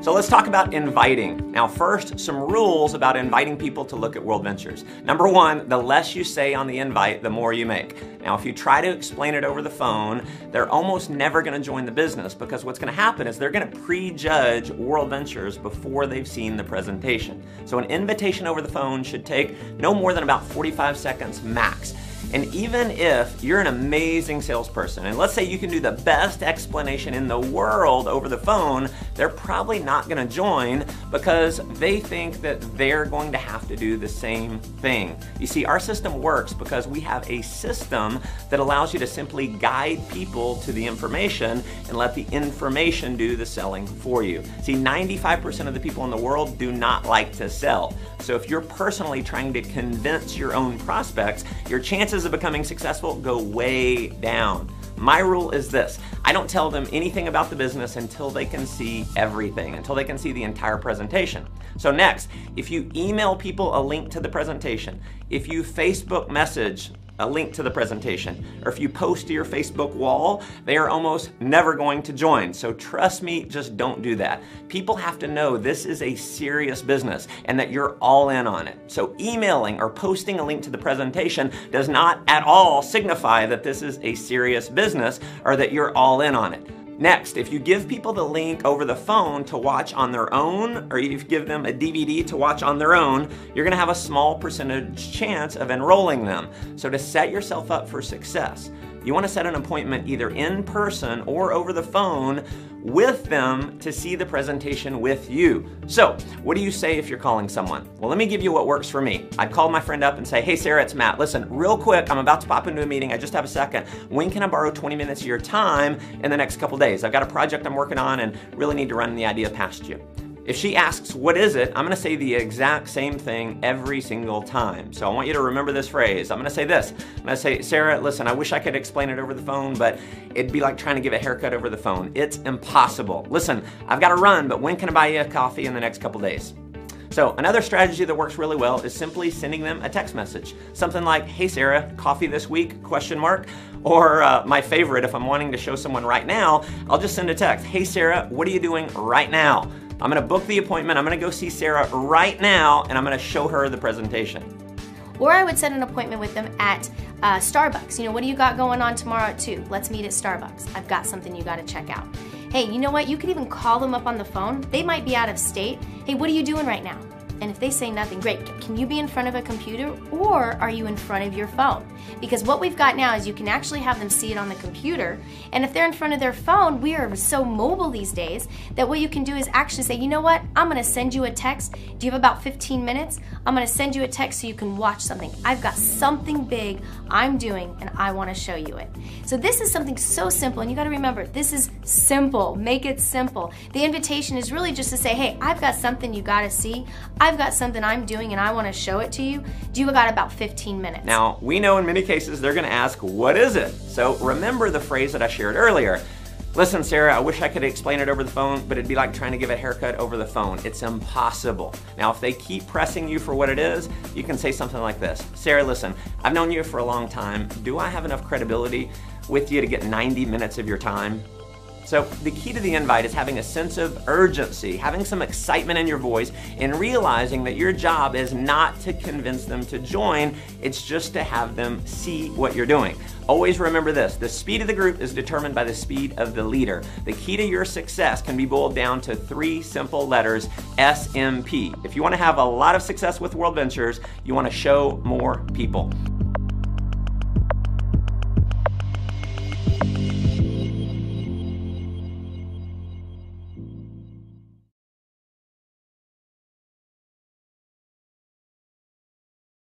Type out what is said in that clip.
So let's talk about inviting. Now first, some rules about inviting people to look at WorldVentures. Number one, the less you say on the invite, the more you make. Now if you try to explain it over the phone, they're almost never going to join the business, because what's going to happen is they're going to prejudge WorldVentures before they've seen the presentation. So an invitation over the phone should take no more than about 45 seconds max. And even if you're an amazing salesperson, and let's say you can do the best explanation in the world over the phone, they're probably not going to join because they think that they're going to have to do the same thing. You see, our system works because we have a system that allows you to simply guide people to the information and let the information do the selling for you. See, 95% of the people in the world do not like to sell. So if you're personally trying to convince your own prospects, your chances of becoming successful go way down. My rule is this: I don't tell them anything about the business until they can see everything, until they can see the entire presentation. So next, if you email people a link to the presentation, if you Facebook message a link to the presentation, or if you post to your Facebook wall, they are almost never going to join. So trust me, just don't do that. People have to know this is a serious business and that you're all in on it. So emailing or posting a link to the presentation does not at all signify that this is a serious business or that you're all in on it. Next, if you give people the link over the phone to watch on their own, or you give them a DVD to watch on their own, you're gonna have a small percentage chance of enrolling them. So to set yourself up for success, you wanna set an appointment either in person or over the phone with them to see the presentation with you. So, what do you say if you're calling someone? Well, let me give you what works for me. I'd call my friend up and say, hey Sarah, it's Matt. Listen, real quick, I'm about to pop into a meeting. I just have a second. When can I borrow 20 minutes of your time in the next couple days? I've got a project I'm working on and really need to run the idea past you. If she asks, what is it? I'm gonna say the exact same thing every single time. So I want you to remember this phrase. I'm gonna say this. I'm gonna say, Sarah, listen, I wish I could explain it over the phone, but it'd be like trying to give a haircut over the phone. It's impossible. Listen, I've gotta run, but when can I buy you a coffee in the next couple days? So another strategy that works really well is simply sending them a text message. Something like, hey Sarah, coffee this week, question mark. Or my favorite, if I'm wanting to show someone right now, I'll just send a text. Hey Sarah, what are you doing right now? I'm gonna book the appointment, I'm gonna go see Sarah right now, and I'm gonna show her the presentation. Or I would set an appointment with them at Starbucks. You know, what do you got going on tomorrow at 2? Let's meet at Starbucks. I've got something you gotta check out. Hey, you know what? You could even call them up on the phone. They might be out of state. Hey, what are you doing right now? And if they say nothing, great. Can you be in front of a computer or are you in front of your phone? Because what we've got now is you can actually have them see it on the computer. And if they're in front of their phone, we are so mobile these days that what you can do is actually say, you know what? I'm gonna send you a text. Do you have about 15 minutes? I'm gonna send you a text so you can watch something. I've got something big I'm doing and I wanna show you it. So this is something so simple, and you gotta remember, this is simple. Make it simple. The invitation is really just to say, hey, I've got something you gotta see. I've got something I'm doing and I want to show it to you. Do you got about 15 minutes? Now, we know in many cases they're going to ask, what is it? So remember the phrase that I shared earlier. Listen, Sarah, I wish I could explain it over the phone, but it'd be like trying to give a haircut over the phone. It's impossible. Now, if they keep pressing you for what it is, you can say something like this. Sarah, listen, I've known you for a long time. Do I have enough credibility with you to get 90 minutes of your time? So the key to the invite is having a sense of urgency, having some excitement in your voice, and realizing that your job is not to convince them to join, it's just to have them see what you're doing. Always remember this: the speed of the group is determined by the speed of the leader. The key to your success can be boiled down to 3 simple letters: SMP. If you want to have a lot of success with WorldVentures, you want to show more people.